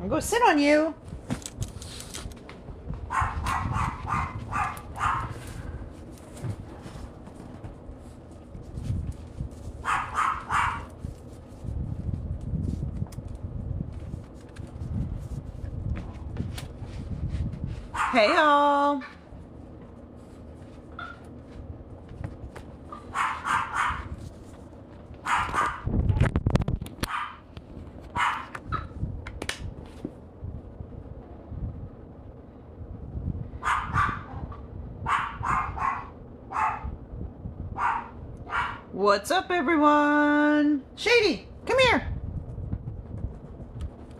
I'm gonna sit on you. Hey y'all. What's up, everyone? Shady, come here.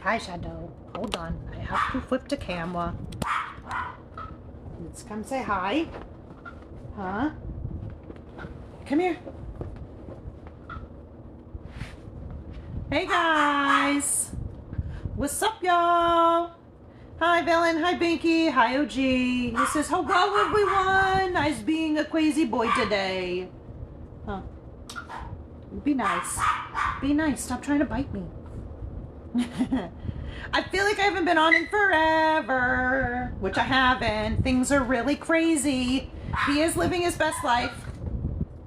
Hi, Shadow. Hold on. I have to flip the camera. Let's come say hi. Huh? Come here. Hey, guys. What's up, y'all? Hi, Velen. Hi, Binky. Hi, OG. He says, hello, everyone. Nice being a crazy boy today. Huh. Be nice. Be nice. Stop trying to bite me. I feel like I haven't been on in forever, which I haven't. Things are really crazy. He is living his best life.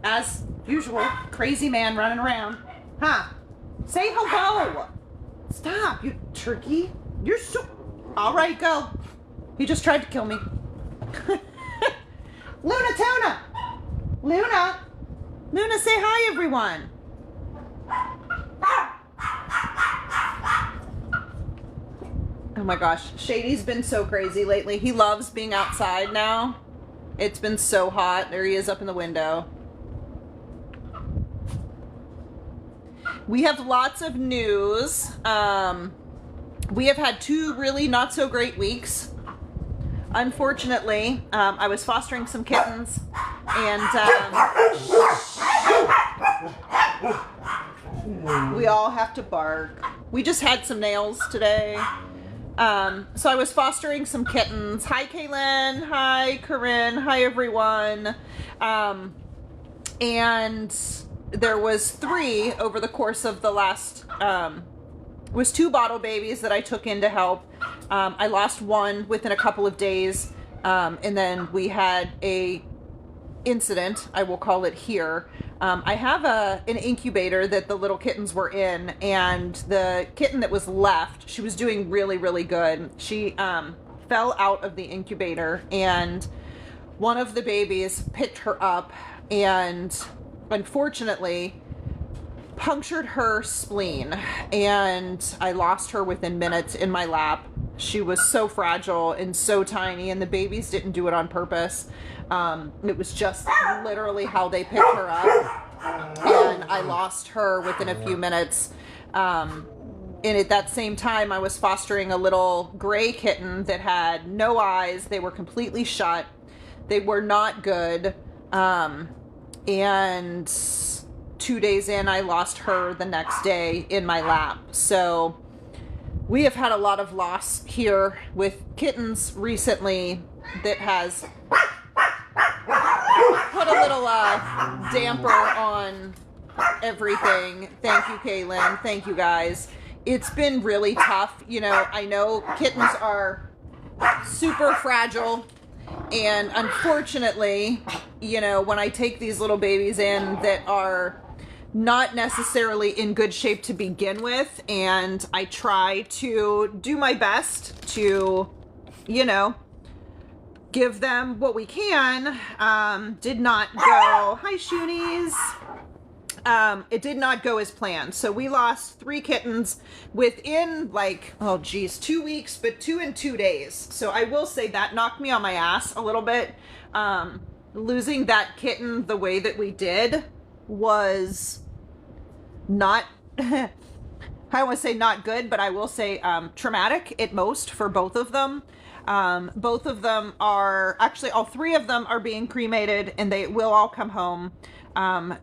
As usual, crazy man running around. Huh? Say hello. Stop, you turkey. You're so... All right, go. He just tried to kill me. Luna Tuna. Luna. Luna, say hi, everyone. Oh my gosh, Shady's been so crazy lately. He loves being outside now. It's been so hot. There he is up in the window. We have lots of news. We have had 2 really not so great weeks. Unfortunately, I was fostering some kittens and we all have to bark. We just had some nails today. So I was fostering some kittens. Hi, Kaylin. Hi, Corinne. Hi, everyone. And there was 3 over the course of the last, was 2 bottle babies that I took in to help. I lost 1 within a couple of days. And then we had a incident, I will call it here. I have an incubator that the little kittens were in, and the kitten that was left, she was doing really, really good. She fell out of the incubator, and one of the babies picked her up and unfortunately punctured her spleen, and I lost her within minutes in my lap. She was so fragile and so tiny, and the babies didn't do it on purpose. It was just literally how they picked her up, and I lost her within a few minutes. And at that same time, I was fostering a little gray kitten that had no eyes. They were completely shut. They were not good. And 2 days in, I lost her the next day in my lap. So we have had a lot of loss here with kittens recently that has put a little damper on everything. Thank you, Kaylin. Thank you, guys. It's been really tough. You know, I know kittens are super fragile, and unfortunately, you know, when I take these little babies in that are not necessarily in good shape to begin with, and I try to do my best to, you know, give them what we can, did not go, hi Shoonies, it did not go as planned. So we lost 3 kittens within like, oh geez, 2 weeks, but 2 in 2 days. So I will say that knocked me on my ass a little bit. Losing that kitten the way that we did was not, I don't want to say not good, but I will say traumatic at most for both of them. Both of them are, actually all 3 of them are being cremated, and they will all come home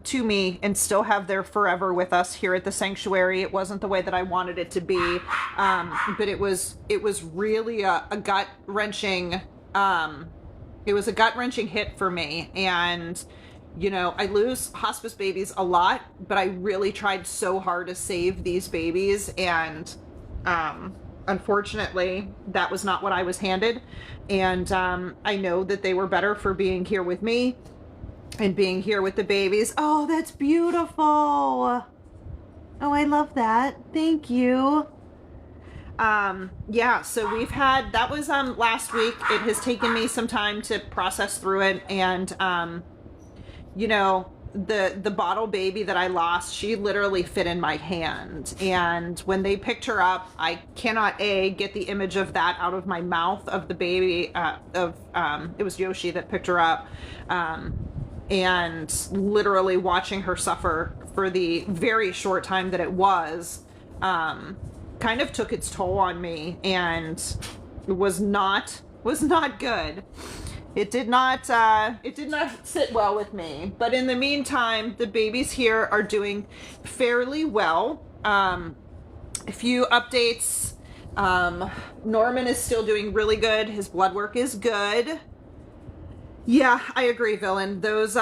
to me and still have their forever with us here at the sanctuary. It wasn't the way that I wanted it to be, but it was really a gut-wrenching, it was a gut-wrenching hit for me. And you know, I lose hospice babies a lot, but I really tried so hard to save these babies, and unfortunately, that was not what I was handed. And I know that they were better for being here with me and being here with the babies. Oh, that's beautiful. Oh, I love that. Thank you. Yeah, so we've had, that was last week. It has taken me some time to process through it. And you know, the bottle baby that I lost, she literally fit in my hand. And when they picked her up, I cannot get the image of that out of my mouth of the baby. It was Yoshi that picked her up, and literally watching her suffer for the very short time that it was, kind of took its toll on me, and was not good. It did not sit well with me. But in the meantime, the babies here are doing fairly well. A few updates. Norman is still doing really good. His blood work is good. Yeah, I agree, Villain. Those,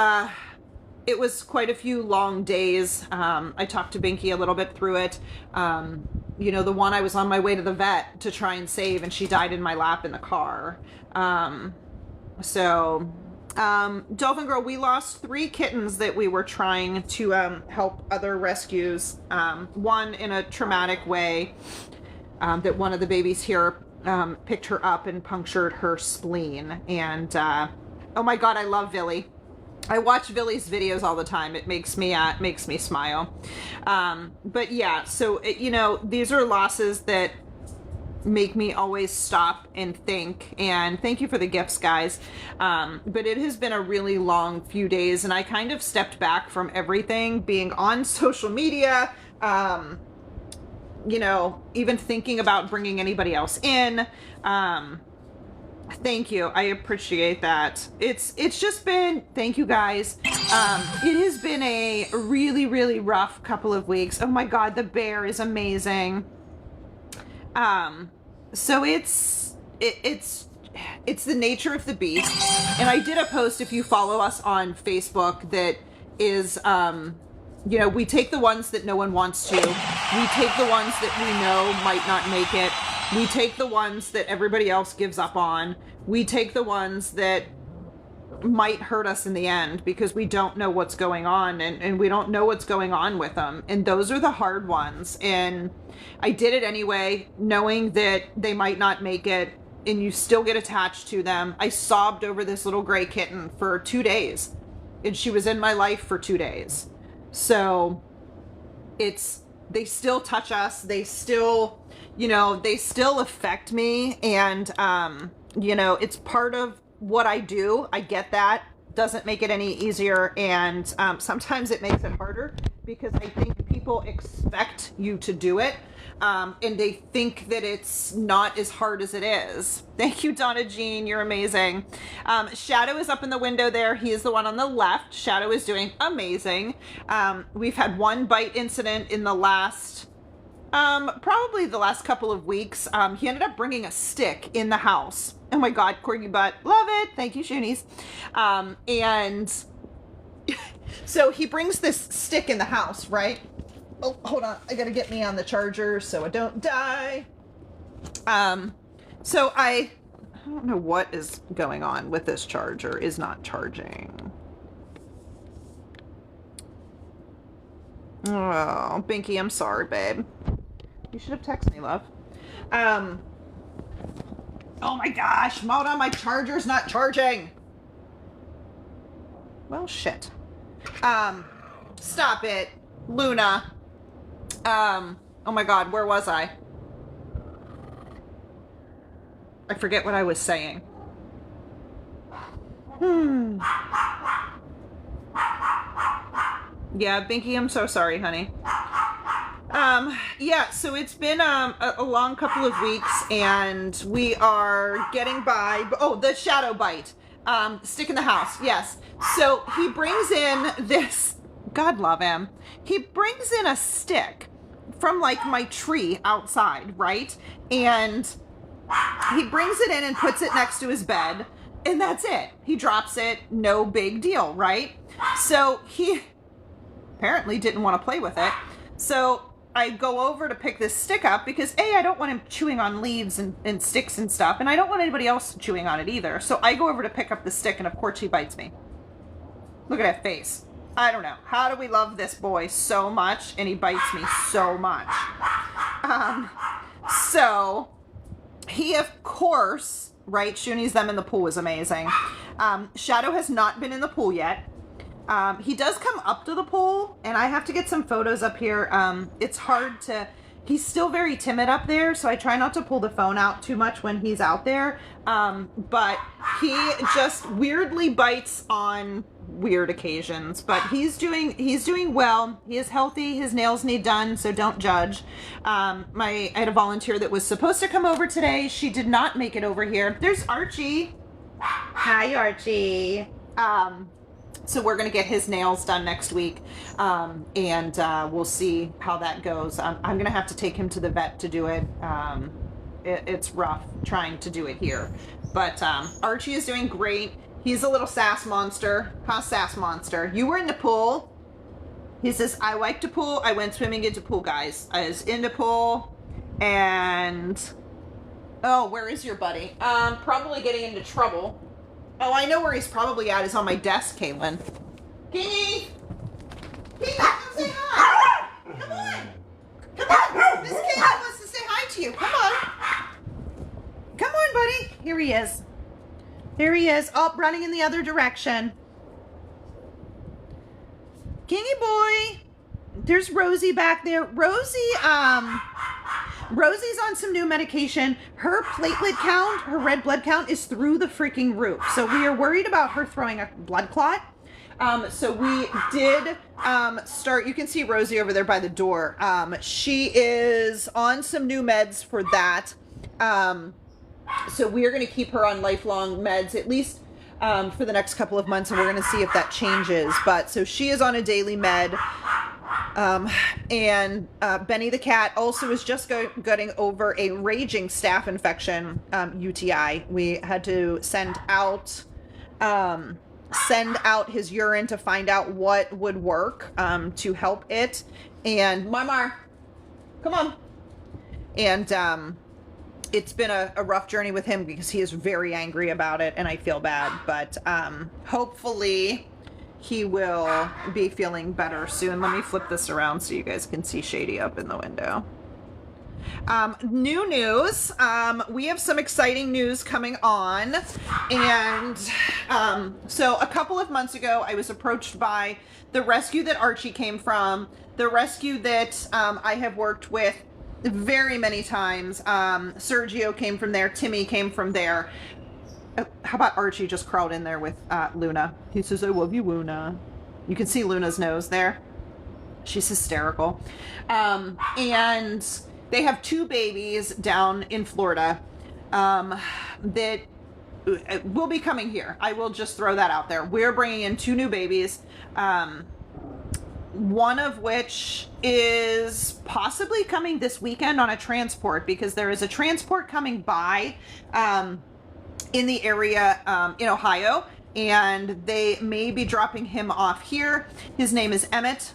it was quite a few long days. I talked to Binky a little bit through it. You know, the one I was on my way to the vet to try and save, and she died in my lap in the car. So, Dolphin Girl, we lost 3 kittens that we were trying to help other rescues. One in a traumatic way, that one of the babies here picked her up and punctured her spleen. And oh my God, I love Villy. I watch Villy's videos all the time. It makes me smile. But yeah, so you know, these are losses that make me always stop and think. And thank you for the gifts, guys. But it has been a really long few days, and I kind of stepped back from everything, being on social media, you know, even thinking about bringing anybody else in. Thank you. I appreciate that. It's just been, thank you guys. It has been a really, really rough couple of weeks. Oh my God, the bear is amazing. So it's the nature of the beast. And I did a post, if you follow us on Facebook, that is, you know, we take the ones that no one wants to. We take the ones that we know might not make it. We take the ones that everybody else gives up on. We take the ones that might hurt us in the end because we don't know what's going on, and we don't know what's going on with them. And those are the hard ones. And I did it anyway, knowing that they might not make it, and you still get attached to them. I sobbed over this little gray kitten for 2 days, and she was in my life for 2 days. So they still touch us. They still, you know, they still affect me. And, you know, it's part of what I do. I get that. Doesn't make it any easier. And sometimes it makes it harder because I think people expect you to do it. And they think that it's not as hard as it is. Thank you, Donna Jean. You're amazing. Shadow is up in the window there. He is the one on the left. Shadow is doing amazing. We've had 1 bite incident in the last, probably the last couple of weeks. He ended up bringing a stick in the house. Oh my God, corgi butt. Love it. Thank you, Shoonies. And so he brings this stick in the house, right? Oh, hold on. I gotta get me on the charger so I don't die. So I don't know what is going on with this charger. Is not charging. Oh, Binky, I'm sorry, babe. You should have texted me, love. Oh my gosh, Mona, my charger's not charging. Well, shit. Stop it, Luna. Oh my God, where was I? I forget what I was saying. Yeah, Binky, I'm so sorry, honey. Yeah, so it's been a long couple of weeks, and we are getting by. Oh, the shadow bite. Stick in the house, yes. So he brings in this, God love him, he brings in a stick from like my tree outside, right? And he brings it in and puts it next to his bed, and that's it. He drops it, no big deal, right? So he apparently didn't want to play with it. So I go over to pick this stick up because A, I don't want him chewing on leaves and sticks and stuff, and I don't want anybody else chewing on it either. So I go over to pick up the stick, and of course he bites me. Look at that face. I don't know. How do we love this boy so much, and he bites me so much? So he, of course, right, Shuni's them in the pool was amazing. Shadow has not been in the pool yet. He does come up to the pool, and I have to get some photos up here. It's hard to, he's still very timid up there, so I try not to pull the phone out too much when he's out there. But he just weirdly bites on weird occasions, but he's doing well. He is healthy. His nails need done, so don't judge. I had a volunteer that was supposed to come over today. She did not make it over here. There's Archie. Hi, Archie. So we're going to get his nails done next week, and we'll see how that goes. I'm going to have to take him to the vet to do it. It's rough trying to do it here. But Archie is doing great. He's a little sass monster. Huh, sass monster? You were in the pool. He says, I like the pool. I went swimming into pool, guys. I was in the pool, and... Oh, where is your buddy? Probably getting into trouble. Oh, I know where he's probably at. Is on my desk, Caitlin. Kingy! Kingy, come say hi! Come on! Come on! Miss Caitlin wants to say hi to you. Come on! Come on, buddy. Here he is. Here he is. Oh, running in the other direction. Kingy boy! There's Rosie back there. Rosie's on some new medication. Her platelet count, her red blood count is through the freaking roof. So we are worried about her throwing a blood clot. So we did start, you can see Rosie over there by the door. She is on some new meds for that. So we are going to keep her on lifelong meds, at least for the next couple of months, and we're going to see if that changes. But so she is on a daily med. And Benny the cat also is just getting over a raging staph infection, UTI. We had to send out his urine to find out what would work to help it. And Mama, come on. And it's been a rough journey with him because he is very angry about it, and I feel bad. But hopefully he will be feeling better soon. Let me flip this around so you guys can see Shady up in the window. New news. We have some exciting news coming on. And so a couple of months ago, I was approached by the rescue that Archie came from, the rescue that I have worked with very many times. Sergio came from there. Timmy came from there. How about Archie just crawled in there with Luna? He says, I love you, Luna. You can see Luna's nose there. She's hysterical. And they have 2 babies down in Florida that will be coming here. I will just throw that out there. We're bringing in 2 new babies. One of which is possibly coming this weekend on a transport, because there is a transport coming by in the area in Ohio, and they may be dropping him off here. His name is Emmett,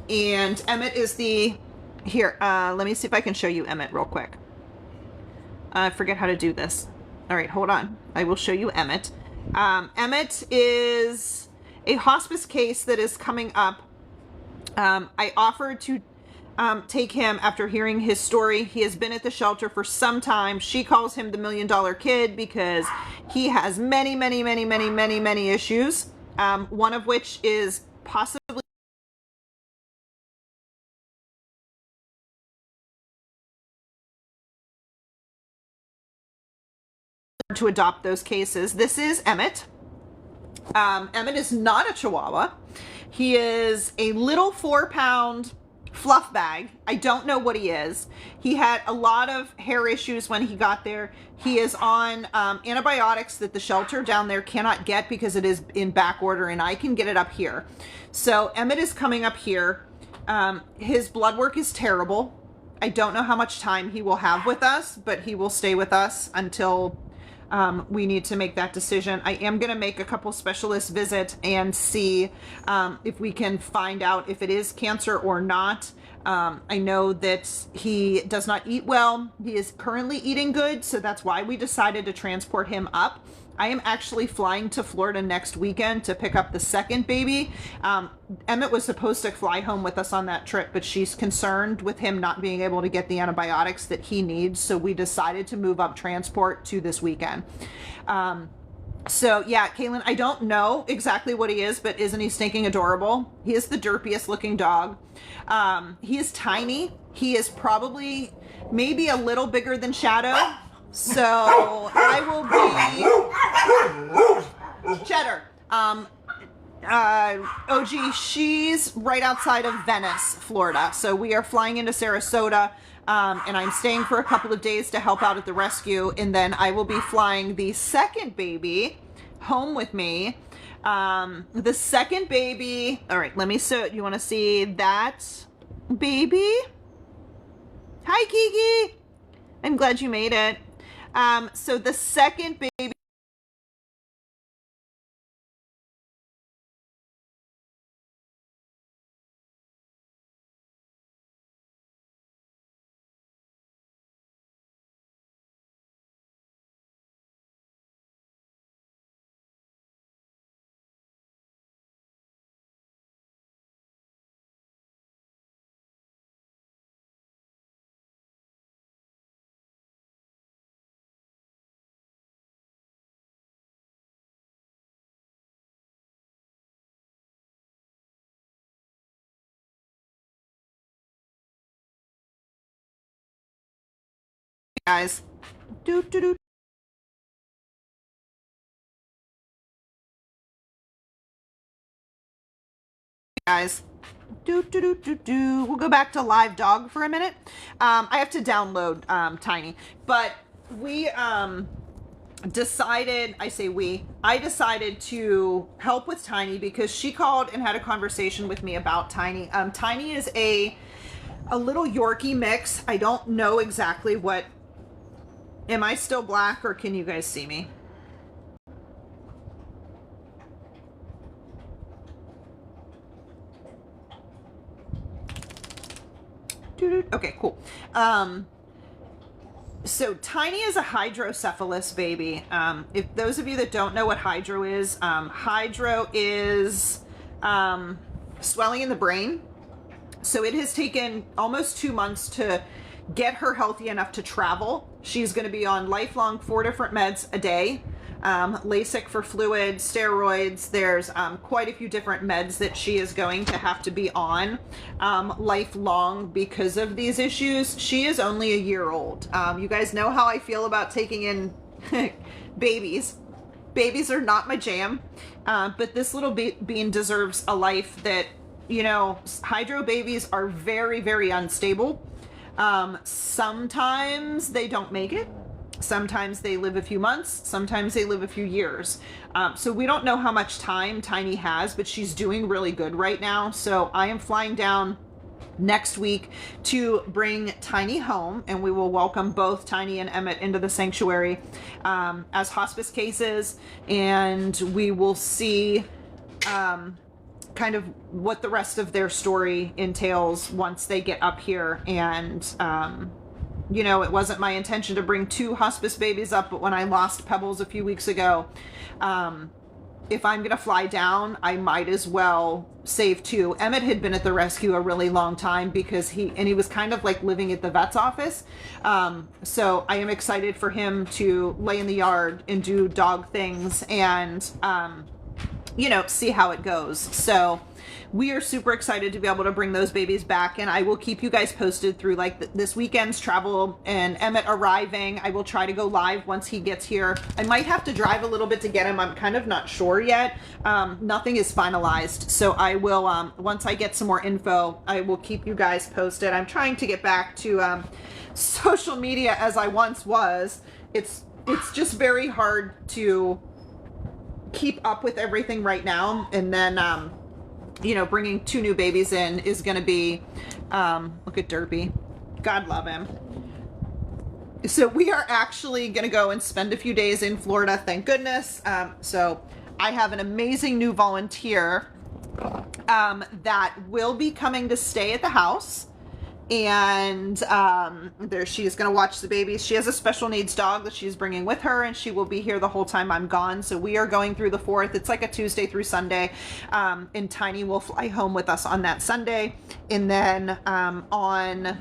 and Emmett is the, here, let me see if I can show you Emmett real quick. I forget how to do this. All right, hold on. I will show you Emmett. Emmett is a hospice case that is coming up. I offered to take him after hearing his story. He has been at the shelter for some time. She calls him the $1 million kid because he has many, many, many, many, many, many issues. One of which is possibly to adopt those cases. This is Emmett. Emmett is not a Chihuahua. He is a little 4-pound fluff bag. I don't know what he is. He had a lot of hair issues when he got there. He is on antibiotics that the shelter down there cannot get because it is in back order, and I can get it up here. So Emmett is coming up here. His blood work is terrible. I don't know how much time he will have with us, but he will stay with us until we need to make that decision. I am going to make a couple specialist visit and see if we can find out if it is cancer or not. I know that he does not eat well. He is currently eating good, so that's why we decided to transport him up. I am actually flying to Florida next weekend to pick up the second baby. Emmett was supposed to fly home with us on that trip, but she's concerned with him not being able to get the antibiotics that he needs, so we decided to move up transport to this weekend. So yeah, Kaylin, I don't know exactly what he is, but isn't he stinking adorable? He is the derpiest looking dog. He is tiny. He is probably maybe a little bigger than Shadow. So I will be Cheddar. OG, she's right outside of Venice, Florida. So we are flying into Sarasota. And I'm staying for a couple of days to help out at the rescue. And then I will be flying the second baby home with me. The second baby. All right, let me, so you want to see that baby? Hi, Kiki. I'm glad you made it. So the second baby. Guys, do do do. Guys, do do do do do. We'll go back to live dog for a minute. I have to download Tiny, but we decided. I decided to help with Tiny because she called and had a conversation with me about Tiny. Tiny is a little Yorkie mix. I don't know exactly what. Am I still black or can you guys see me? Okay, cool. So Tiny is a hydrocephalus baby. If those of you that don't know what hydro is swelling in the brain. So it has taken almost 2 months to get her healthy enough to travel. She's going to be on lifelong 4 different meds a day. LASIK for fluid, steroids. There's quite a few different meds that she is going to have to be on lifelong because of these issues. She is only a year old. You guys know how I feel about taking in babies. Babies are not my jam, but this little bean deserves a life that, you know, hydro babies are very, very unstable. Sometimes they don't make it. Sometimes they live a few months. Sometimes they live a few years. So we don't know how much time Tiny has, but she's doing really good right now. So I am flying down next week to bring Tiny home, and we will welcome both Tiny and Emmett into the sanctuary as hospice cases, and we will see kind of what the rest of their story entails once they get up here. And you know, it wasn't my intention to bring 2 hospice babies up, but when I lost Pebbles a few weeks ago, if I'm gonna fly down, I might as well save 2. Emmett had been at the rescue a really long time because he was kind of like living at the vet's office. So I am excited for him to lay in the yard and do dog things and you know, see how it goes. So we are super excited to be able to bring those babies back, and I will keep you guys posted through like this weekend's travel and Emmett arriving. I will try to go live once he gets here. I might have to drive a little bit to get him. I'm kind of not sure yet. Nothing is finalized. So I will, once I get some more info, I will keep you guys posted. I'm trying to get back to social media as I once was. It's just very hard to keep up with everything right now, and then you know, bringing 2 new babies in is going to be look at Derpy, God love him. So we are actually going to go and spend a few days in Florida, thank goodness. So I have an amazing new volunteer that will be coming to stay at the house. and there she is going to watch the babies. She has a special needs dog that she's bringing with her, and she will be here the whole time I'm gone. So we are going through the 4th. It's like a Tuesday through Sunday, and Tiny will fly home with us on that Sunday, and then on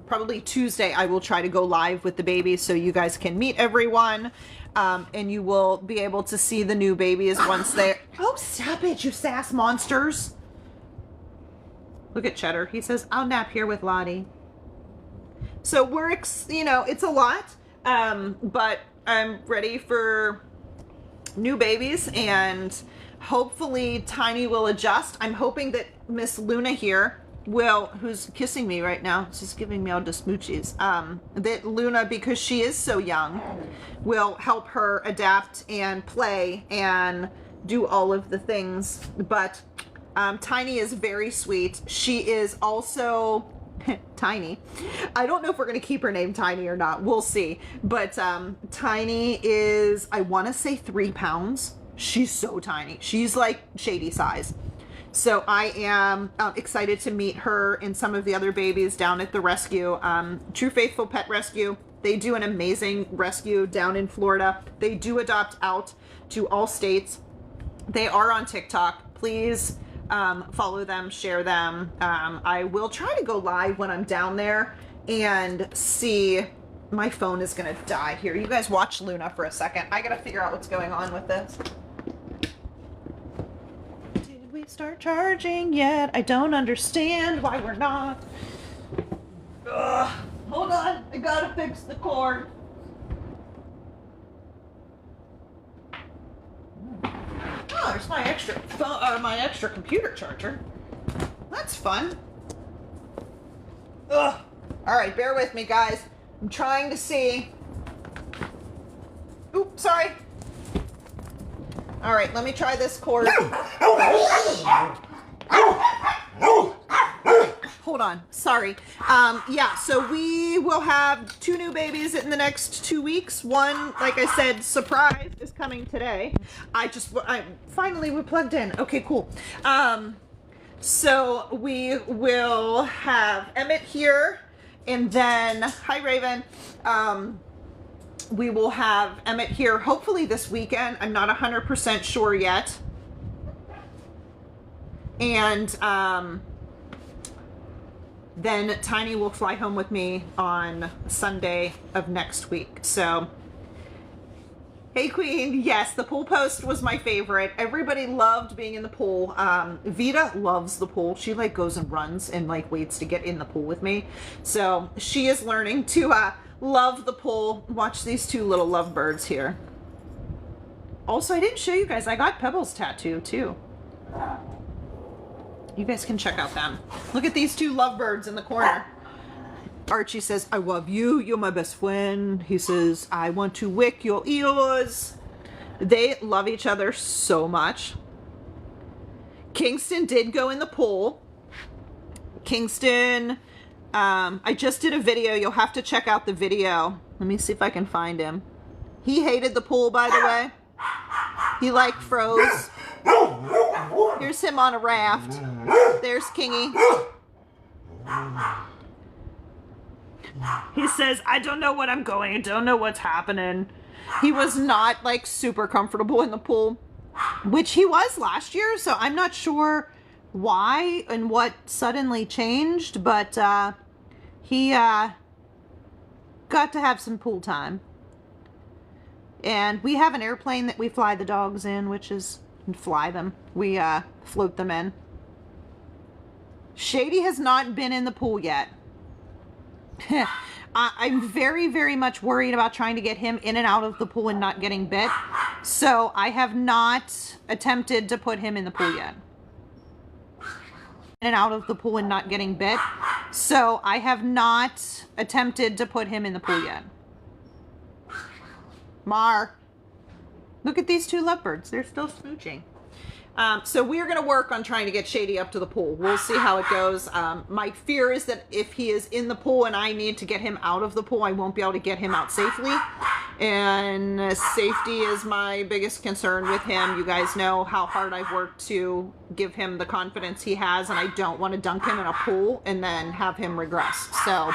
probably Tuesday I will try to go live with the babies so you guys can meet everyone, and you will be able to see the new babies once they're... Oh, stop it, you sass monsters. Look at Cheddar. He says, I'll nap here with Lottie. So we're, you know, it's a lot, but I'm ready for new babies, and hopefully Tiny will adjust. I'm hoping that Miss Luna here will, who's kissing me right now, she's giving me all the smoochies, that Luna, because she is so young, will help her adapt and play and do all of the things. But Tiny is very sweet. She is also Tiny. I don't know if we're going to keep her name Tiny or not. We'll see. But Tiny is, I want to say 3 pounds. She's so tiny. She's like Shady size. So I am excited to meet her and some of the other babies down at the rescue. True Faithful Pet Rescue. They do an amazing rescue down in Florida. They do adopt out to all states. They are on TikTok. Please follow them, share them. I will try to go live when I'm down there and see. My phone is gonna die here. You guys watch Luna for a second. I gotta figure out what's going on with this. Did we start charging yet? I don't understand why we're not. Ugh. Hold on, I gotta fix the cord. Oh, there's my extra phone, my extra computer charger. That's fun. Ugh. All right, bear with me, guys. I'm trying to see. Oops, sorry. All right, let me try this cord. Hold on, sorry. Yeah, so we will have 2 new babies in the next 2 weeks. One, like I said, surprise is coming today. I finally we plugged in. Okay, cool. So we will have Emmett here, and then, hi Raven. We will have Emmett here hopefully this weekend. I'm not 100% sure yet. And then Tiny will fly home with me on Sunday of next week. So, hey Queen, yes, the pool post was my favorite. Everybody loved being in the pool. Vita loves the pool. She like goes and runs and like waits to get in the pool with me. So she is learning to love the pool. Watch these 2 little lovebirds here. Also, I didn't show you guys, I got Pebbles tattoo too. You guys can check out them. Look at these 2 lovebirds in the corner. Archie says, I love you. You're my best friend. He says, I want to wick your ears. They love each other so much. Kingston did go in the pool. Kingston, I just did a video. You'll have to check out the video. Let me see if I can find him. He hated the pool, by the way. He like froze. Here's him on a raft. There's Kingy. He says, I don't know what I'm going. I don't know what's happening. He was not like super comfortable in the pool, which he was last year. So I'm not sure why and what suddenly changed, but he got to have some pool time. And we have an airplane that we fly the dogs in, which is fly them. We float them in. Shady has not been in the pool yet. I'm very, very much worried about trying to get him in and out of the pool and not getting bit. So I have not attempted to put him in the pool yet. In and out of the pool and not getting bit. So I have not attempted to put him in the pool yet. Mar. Look at these 2 lovebirds. They're still smooching. So we're going to work on trying to get Shady up to the pool. We'll see how it goes. My fear is that if he is in the pool and I need to get him out of the pool, I won't be able to get him out safely. and safety is my biggest concern with him. You guys know how hard I've worked to give him the confidence he has, and I don't want to dunk him in a pool and then have him regress. So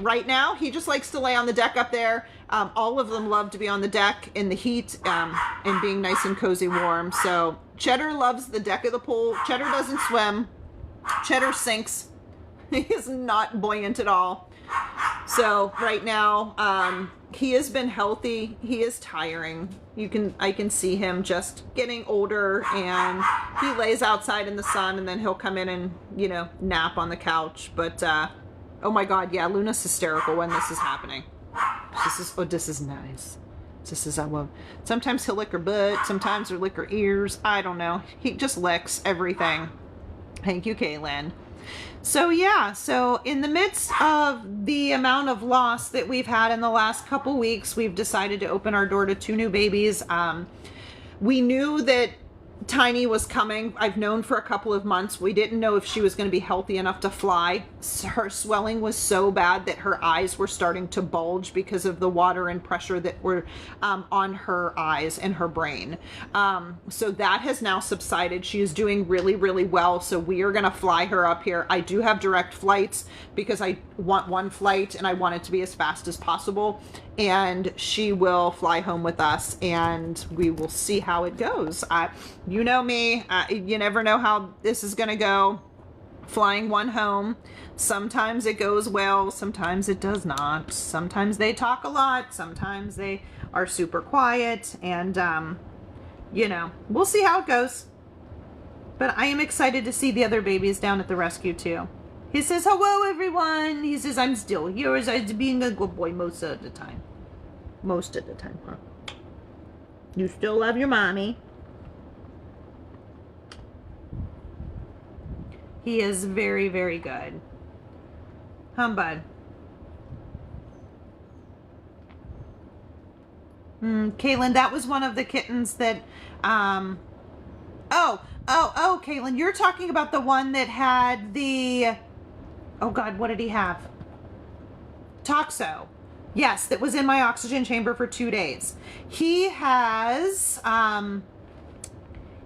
right now he just likes to lay on the deck up there. All of them love to be on the deck in the heat and being nice and cozy warm. So Cheddar loves the deck of the pool. Cheddar doesn't swim. Cheddar sinks. He is not buoyant at all. So right now he has been healthy. He is tiring. I can see him just getting older, and he lays outside in the sun, and then he'll come in and, you know, nap on the couch. But oh my God, yeah, Luna's hysterical when this is happening. This is nice. This is, I love. Sometimes he'll lick her butt. Sometimes he'll lick her ears. I don't know. He just licks everything. Thank you, Kaylin. So yeah, so in the midst of the amount of loss that we've had in the last couple weeks, we've decided to open our door to 2 new babies. We knew that Tiny was coming. I've known for a couple of months. We didn't know if she was going to be healthy enough to fly. Her swelling was so bad that her eyes were starting to bulge because of the water and pressure that were on her eyes and her brain. So that has now subsided. She is doing really, really well. So we are going to fly her up here. I do have direct flights because I want one flight and I want it to be as fast as possible. And she will fly home with us, and we will see how it goes. You know me, you never know how this is going to go. Flying one home, sometimes it goes well, sometimes it does not. Sometimes they talk a lot, sometimes they are super quiet, and you know, we'll see how it goes. But I am excited to see the other babies down at the rescue too. He says, hello everyone. He says, I'm still here as I'm being a good boy most of the time. Most of the time, huh? You still love your mommy. He is very, very good. Bud? Kaylin, that was one of the kittens that, oh, Kaylin, you're talking about the one that had the, oh God, what did he have? Toxo. Yes, that was in my oxygen chamber for 2 days. He has,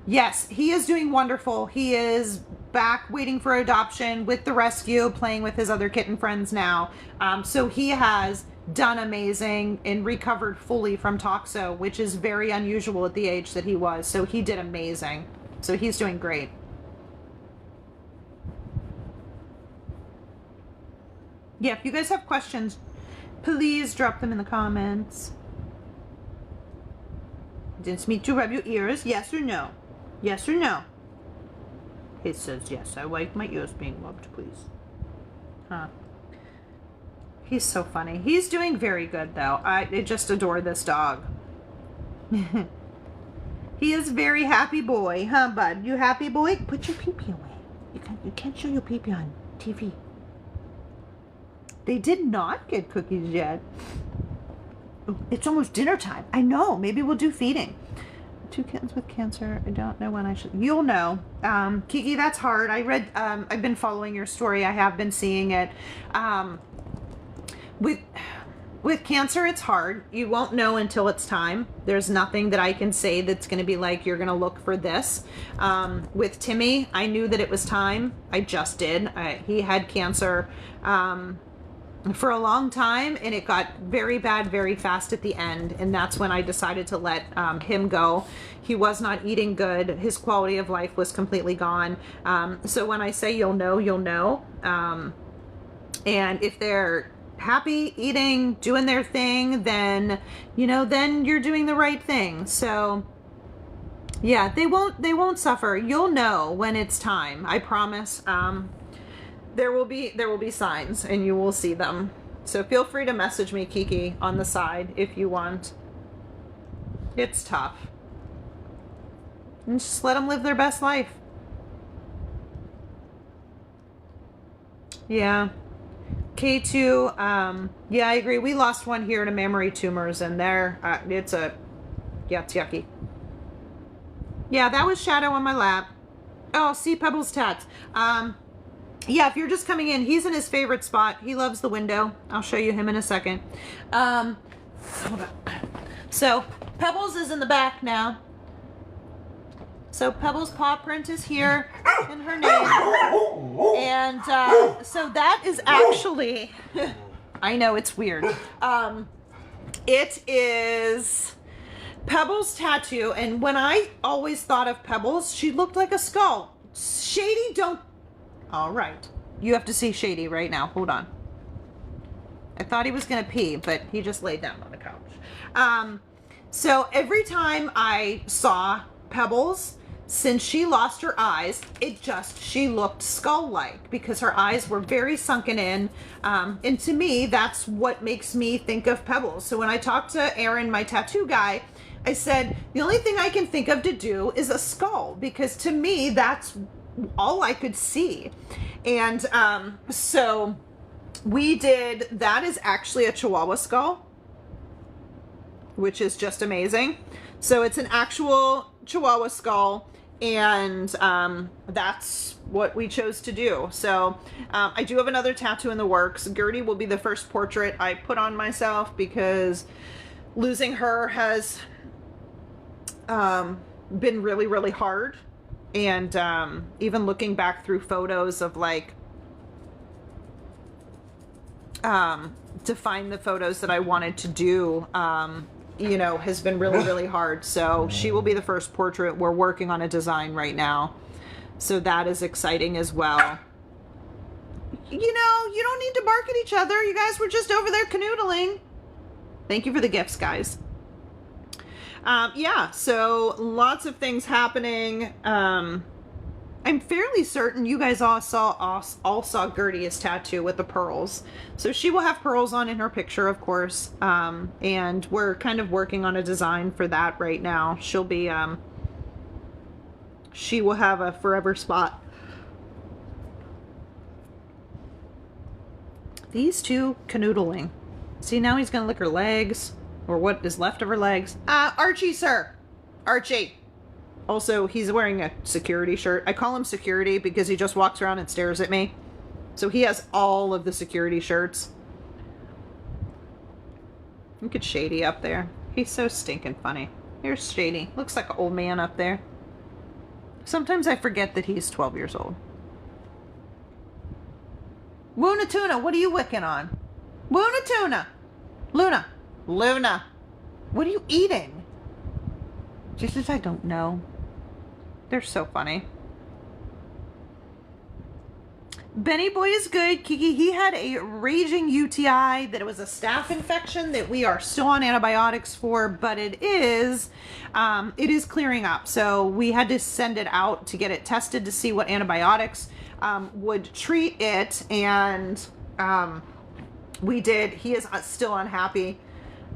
yes, he is doing wonderful. He is back waiting for adoption with the rescue, playing with his other kitten friends now. So he has done amazing and recovered fully from Toxo, which is very unusual at the age that he was. So he did amazing. So he's doing great. Yeah, if you guys have questions, please drop them in the comments. Didn't me to rub your ears? Yes or no? Yes or no? It says yes. I like my ears being rubbed, please. Huh. He's so funny. He's doing very good, though. I just adore this dog. He is a very happy boy, huh, bud? You happy boy? Put your pee-pee away. You can't show your pee-pee on TV. They did not get cookies yet. It's almost dinner time. I know. Maybe we'll do feeding. 2 kittens with cancer. I don't know when I should. You'll know. Kiki, that's hard. I read, I've been following your story. I have been seeing it. With cancer, it's hard. You won't know until it's time. There's nothing that I can say that's going to be like, you're going to look for this. With Timmy, I knew that it was time. I just did. He had cancer for a long time, and it got very bad very fast at the end, and that's when I decided to let him go. He was not eating good. His quality of life was completely gone. So when I say you'll know, you'll know. And if they're happy eating, doing their thing, then, you know, then you're doing the right thing. So yeah, they won't suffer. You'll know when it's time. I promise. There will be signs, and you will see them. So feel free to message me, Kiki, on the side if you want. It's tough. And just let them live their best life. Yeah. K2, yeah, I agree. We lost one here to mammary tumors, and there, it's yucky. Yeah, that was Shadow on my lap. Oh, see Pebbles tats. Yeah, if you're just coming in, he's in his favorite spot. He loves the window. I'll show you him in a second. Hold on. So Pebbles is in the back now. So Pebbles' paw print is here in her name. And so that is actually, I know it's weird. It is Pebbles' tattoo. And when I always thought of Pebbles, she looked like a skull. Shady, don't. All right. You have to see Shady right now. Hold on. I thought he was going to pee, but he just laid down on the couch. So every time I saw Pebbles, since she lost her eyes, she looked skull-like because her eyes were very sunken in. And to me, that's what makes me think of Pebbles. So when I talked to Aaron, my tattoo guy, I said, the only thing I can think of to do is a skull, because to me, that's all I could see. And so we did, that is actually a Chihuahua skull, which is just amazing. So it's an actual Chihuahua skull, and that's what we chose to do. So I do have another tattoo in the works. Gertie will be the first portrait I put on myself, because losing her has been really, really hard. And even looking back through photos of like, to find the photos that I wanted to do, you know, has been really, really hard. So she will be the first portrait. We're working on a design right now. So that is exciting as well. You know, you don't need to bark at each other. You guys were just over there canoodling. Thank you for the gifts, guys. Yeah, so lots of things happening. I'm fairly certain you guys all saw Gertie's tattoo with the pearls. So she will have pearls on in her picture, of course. And we're kind of working on a design for that right now. She'll be, she will have a forever spot. These two canoodling. See, now he's gonna lick her legs, or what is left of her legs. Archie, sir. Archie. Also, he's wearing a security shirt. I call him security because he just walks around and stares at me. So he has all of the security shirts. Look at Shady up there. He's so stinking funny. Here's Shady. Looks like an old man up there. Sometimes I forget that he's 12 years old. Woona Tuna, what are you wicking on? Woona Tuna. Luna. Luna. What are you eating? Just as I don't know. They're so funny. Benny Boy is good. Kiki, he had a raging UTI that it was a staph infection that we are still on antibiotics for, but it is clearing up. So we had to send it out to get it tested to see what antibiotics would treat it, and we did. He is still unhappy.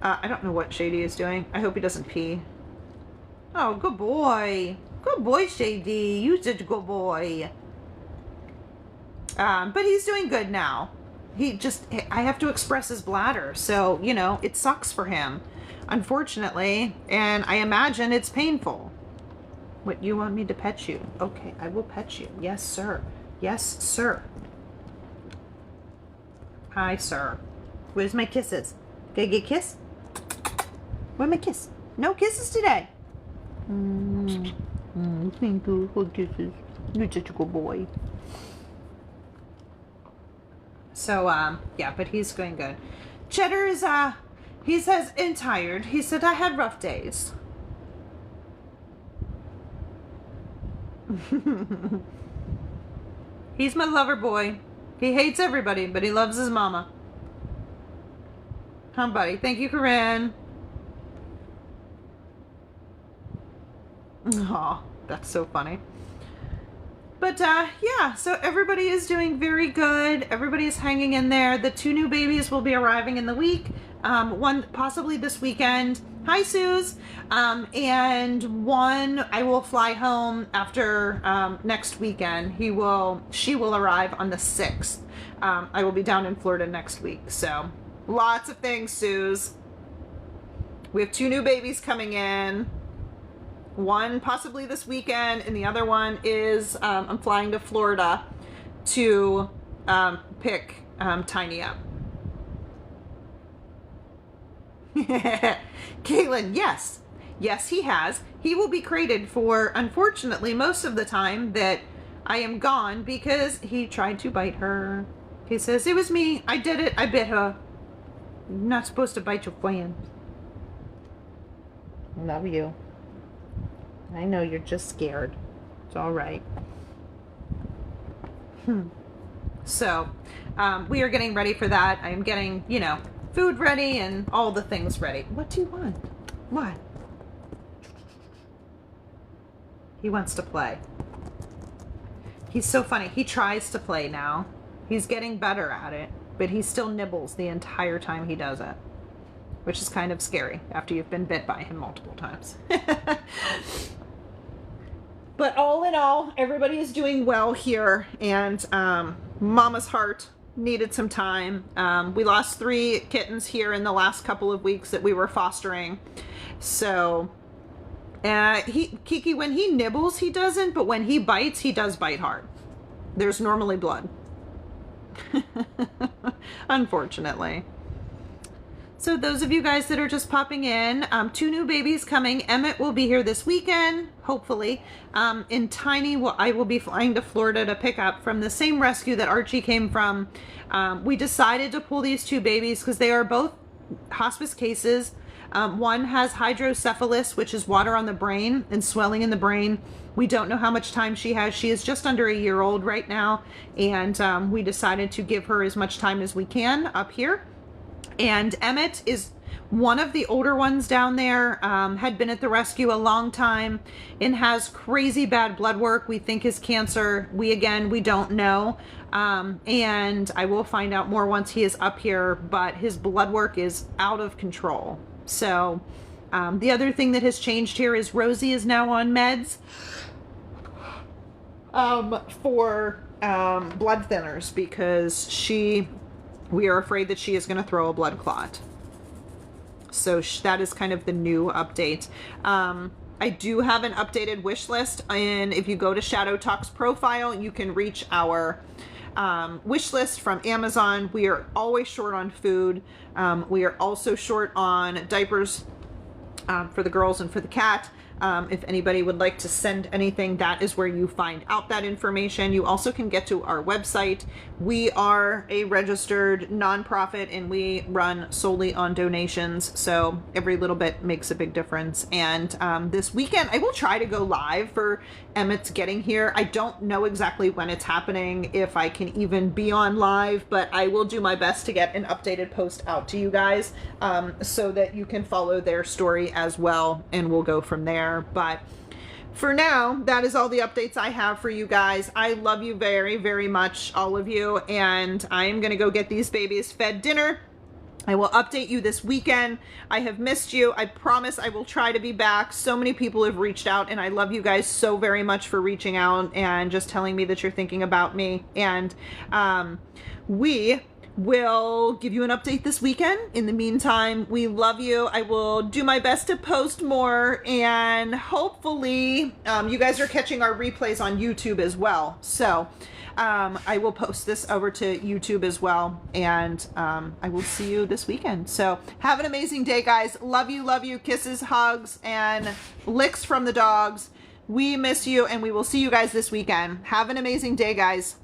I don't know what Shady is doing. I hope he doesn't pee. Oh, good boy. Good boy, Shady. You're such a good boy. But he's doing good now. I have to express his bladder. So, you know, it sucks for him, unfortunately. And I imagine it's painful. What, you want me to pet you? Okay, I will pet you. Yes, sir. Yes, sir. Hi, sir. Where's my kisses? Can I get a kiss? Where's my kiss? No kisses today. Thank you for kisses. You're such a good boy. So, yeah, but he's going good. Cheddar is, he says, tired. He said, I had rough days. He's my lover boy. He hates everybody, but he loves his mama. Huh, buddy? Thank you, Corinne. Aw, that's so funny. But, yeah, so everybody is doing very good. Everybody is hanging in there. The 2 new babies will be arriving in the week. One possibly this weekend. Hi, Suze. And one I will fly home after next weekend. She will arrive on the 6th. I will be down in Florida next week. So, lots of things, Suze. We have 2 new babies coming in. One possibly this weekend, and the other one is I'm flying to Florida to pick Tiny up. Kaylin, yes. Yes, he has. He will be crated for, unfortunately, most of the time that I am gone because he tried to bite her. He says, it was me. I did it. I bit her. You're not supposed to bite your friend. Love you. I know you're just scared. It's all right. So, we are getting ready for that. I am getting, you know, food ready and all the things ready. What do you want? What? He wants to play. He's so funny. He tries to play now. He's getting better at it, but he still nibbles the entire time he does it, which is kind of scary after you've been bit by him multiple times. But all in all, everybody is doing well here, and Mama's heart needed some time. We lost 3 kittens here in the last couple of weeks that we were fostering. So Kiki, when he nibbles, he doesn't, but when he bites, he does bite hard. There's normally blood. Unfortunately. So those of you guys that are just popping in, 2 new babies coming. Emmett will be here this weekend, hopefully. And Tiny, I will be flying to Florida to pick up from the same rescue that Archie came from. We decided to pull these 2 babies because they are both hospice cases. One has hydrocephalus, which is water on the brain and swelling in the brain. We don't know how much time she has. She is just under a year old right now. And we decided to give her as much time as we can up here. And Emmett is one of the older ones down there, had been at the rescue a long time and has crazy bad blood work. We think is cancer. We don't know. And I will find out more once he is up here, but his blood work is out of control. So the other thing that has changed here is Rosie is now on meds for blood thinners because we are afraid that she is going to throw a blood clot. So that is kind of the new update. I do have an updated wish list, and if you go to Shadow Talk's profile, you can reach our wish list from Amazon. We are always short on food. We are also short on diapers for the girls and for the cat. If anybody would like to send anything, that is where you find out that information. You also can get to our website. We are a registered nonprofit and we run solely on donations. So every little bit makes a big difference. And this weekend, I will try to go live for Emmett's getting here. I don't know exactly when it's happening, if I can even be on live, but I will do my best to get an updated post out to you guys so that you can follow their story as well. And we'll go from there. But for now, that is all the updates I have for you guys. I love you very, very much, all of you. And I am going to go get these babies fed dinner. I will update you this weekend. I have missed you. I promise I will try to be back. So many people have reached out, and I love you guys so very much for reaching out and just telling me that you're thinking about me. And we will give you an update this weekend. In the meantime, we love you. I will do my best to post more, and hopefully you guys are catching our replays on YouTube as well. So I will post this over to YouTube as well, and I will see you this weekend. So have an amazing day, guys. Love you, kisses, hugs, and licks from the dogs. We miss you, and we will see you guys this weekend. Have an amazing day, guys.